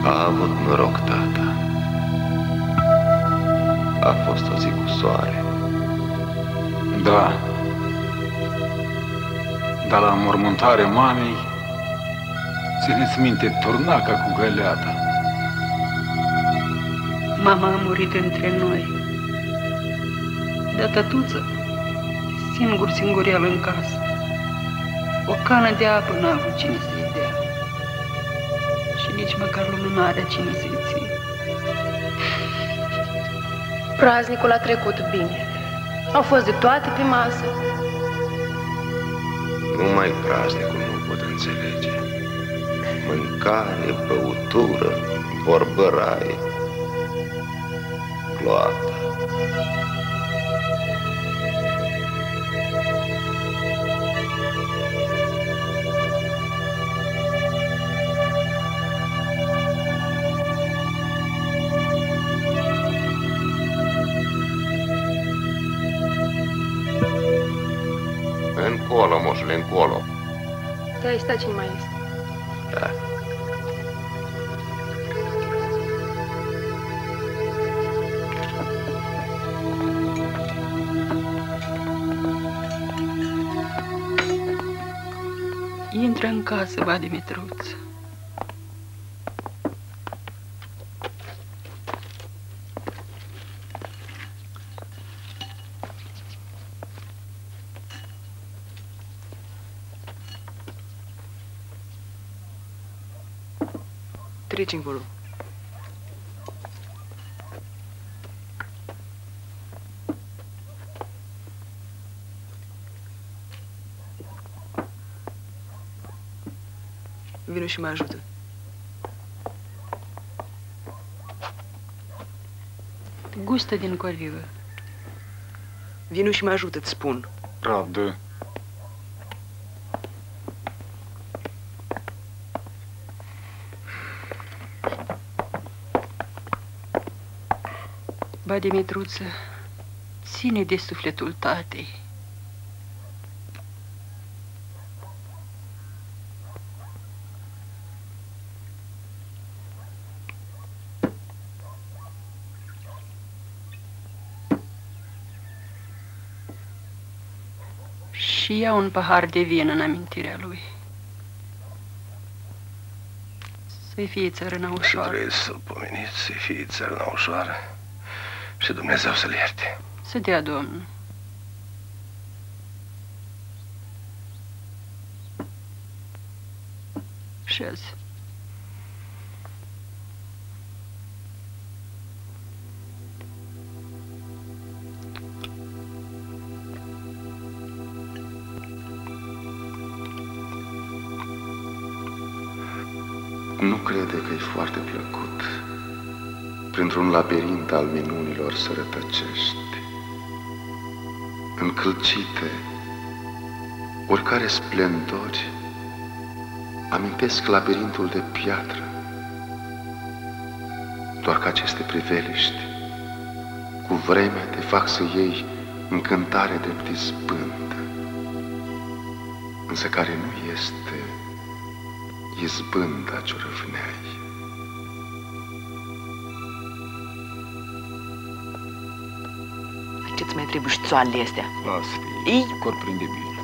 A avut noroc, tata. A fost o zi cu soare. Da. Dar la înmormântarea mamei, țineți minte turnaca cu găleata. Mama a murit între noi. Dar tătuță, singur el în casă. O cană de apă n-a avut cine să-i dea. Și nici măcar lumânarea cine să-i ție. Praznicul a trecut bine. Au fost de toate pe masă. Numai praznicul nu pot înțelege. Mâncare, băutură, vorbăraie, gloata. Încolo, moșule, încolo. Da, stai cine mai este. Da. Intră în casă, va, Dimitruț. Treci încolo. Vino și mă ajută. Gustă din corivă. Vino și mă ajută, îți spun. Pravdă. Ba, Dimitruță, ține de sufletul tatei. Și ia un pahar de vin în amintirea lui. Să-i fie țărâna ușoară. Trebuie să-l pomeniți, să-i fie țărâna ușoară și Dumnezeu să-l ierte. Să dea Domnul. Șez. Nu crede că e foarte plăcut printr-un labirint al minunilor să rătăcești, încălcite, oricare splendori amintesc labirintul de piatră, doar că aceste priveliști cu vremea te fac să iei încântare de izbândă, însă care nu este izbânda ce-o răvneai. Ce-ți mai trebuie șțoalele astea? Lasă, Ei? cor prinde bine.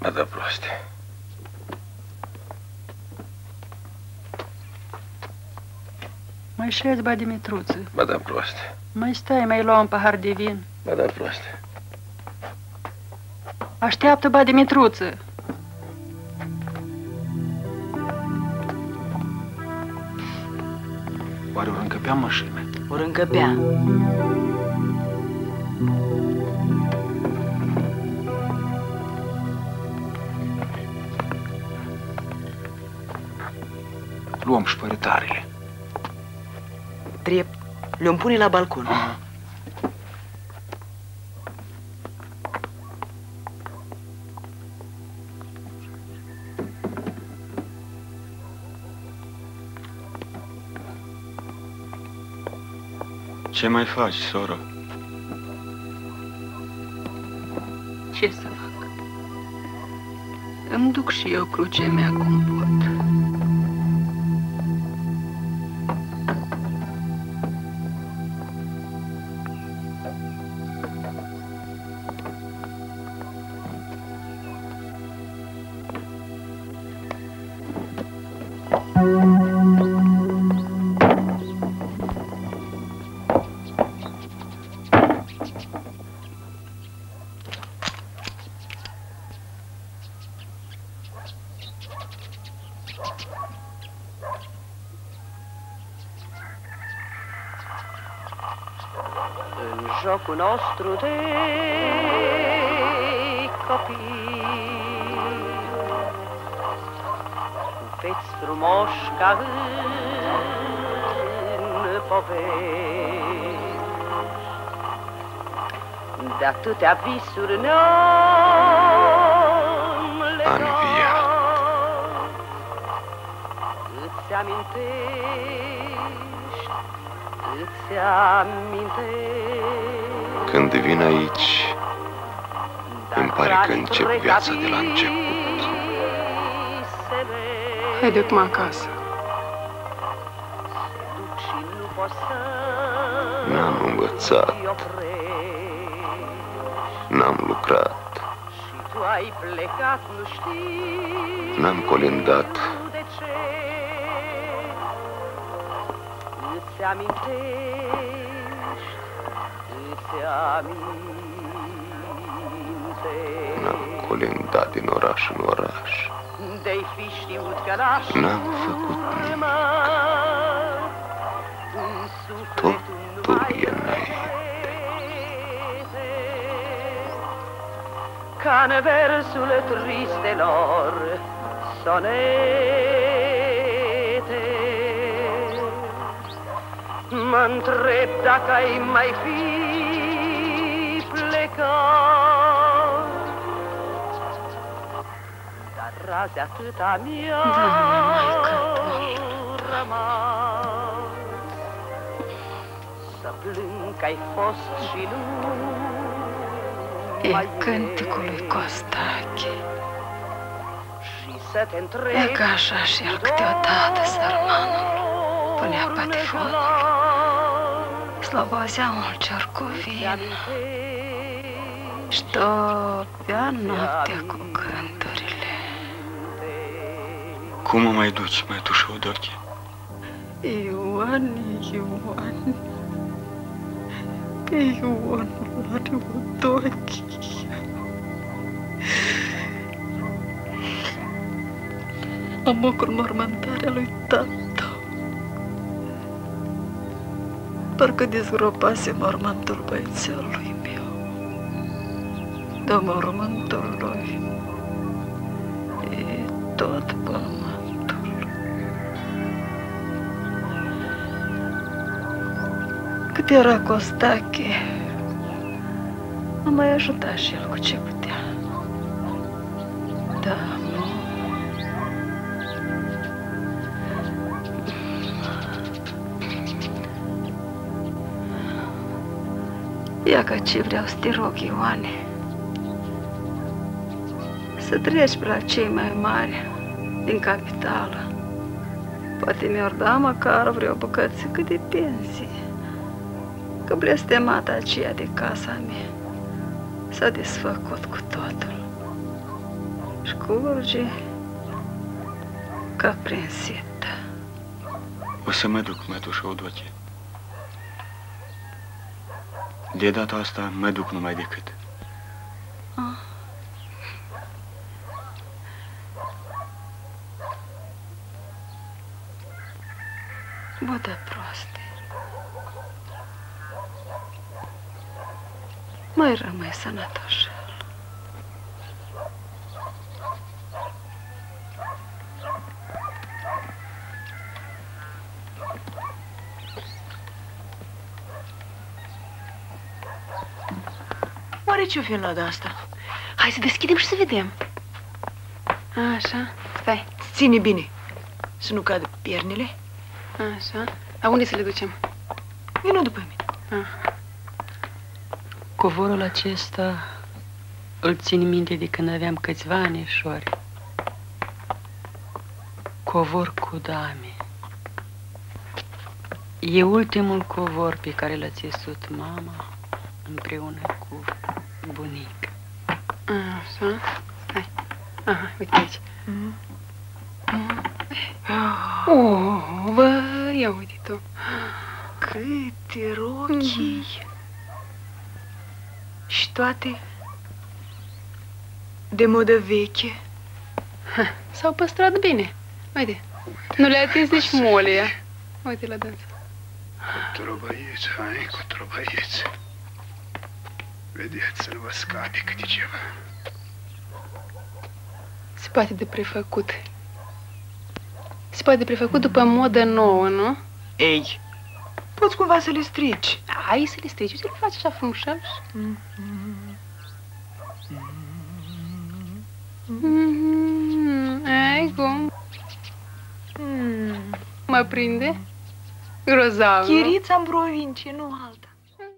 Ba da, proaste. Mai șezi, ba, Dimitruță. Ba da, proaste. Mai stai, mai lua un pahar de vin. Ba da, proaste. Așteaptă, ba, Dimitruță. Oare ori încăpea mașina? Ori încăpea. Luăm șpărătarele. Drept. Le-om pune la balcon. Ce mai faci, soră? Ce să fac? Îmi duc și eu crucea mea cum pot. Jocul nostru de copii, cu feți frumoși ca în povești, de atâtea visuri ne-am legat. Îți amintești, îți amintești. Când vin aici, îmi pare că încep viața de la început. Haide acum acasă. N-am învățat, n-am lucrat, n-am colindat. Îți amintești, îți amintești. N-am colindat din oraș în oraș. De-ai fi știut că n-aș N-am făcut nimic. Totul e înainte. Ca în versul tristelor sonete, mă-ntreb dacă ai mai fi plecat. Dar razi atâta mi-au rămas, să plâng că ai fost și nu E cânticul lui Costache. Și să te întreb, E ca așa și el câteodată, sărmanul, punea patifocul, slobozea mult cercovin, ștopea noaptea cu gândurile. Cum mă mai duci, mătușă Odoche? Ioane, Ioane, pe Ionul are Odoche. Am o mormântare a lui tata. Parcă dezgropase mormântul băiețelului meu. De mormântul lui e tot pământul. Cât era Costache, am mai ajutat și el cu ce putea. Da, ia că ce vreau să te rog, Ioane, să treci pe la cei mai mari din capitală. Poate mi-or da măcar vreo bucățică de pensie, că blestemata aceea de casa mea s-a desfăcut cu totul și curge ca prin sită. O să mă duc, mătușă Odoche. De data asta mă duc numai decât. Bătă proaste. Mai rămâi sănătoși. Oare ce-o fi în lada asta? Hai să deschidem și să vedem. Așa, stai. Ține bine, să nu cadă piernele. Așa. A unde să le ducem? Vino după mine. Covorul acesta îl țin minte de când aveam câțiva anișori. Covor cu dame. E ultimul covor pe care l-a țesut mama împreună cu bunica. Așa. Stai. Aha, uite aici. Bă, ia uite tu. Câte rochii. Și toate de modă veche. S-au păstrat bine. Uite. Nu le-a atins nici molia. Uite la dânsa. Cu trobăieți, hai, cu trobăieți. Vedeți să nu vă scape câte ceva. Se poate de prefăcut. Se poate de prefăcut după modă nouă, nu? Ei, poți cumva să le strici. Hai să le strici. Uite, le faci așa frumușel. Ai cum? Mă prinde? Grozav, nu? Chirița în provincie, nu altă.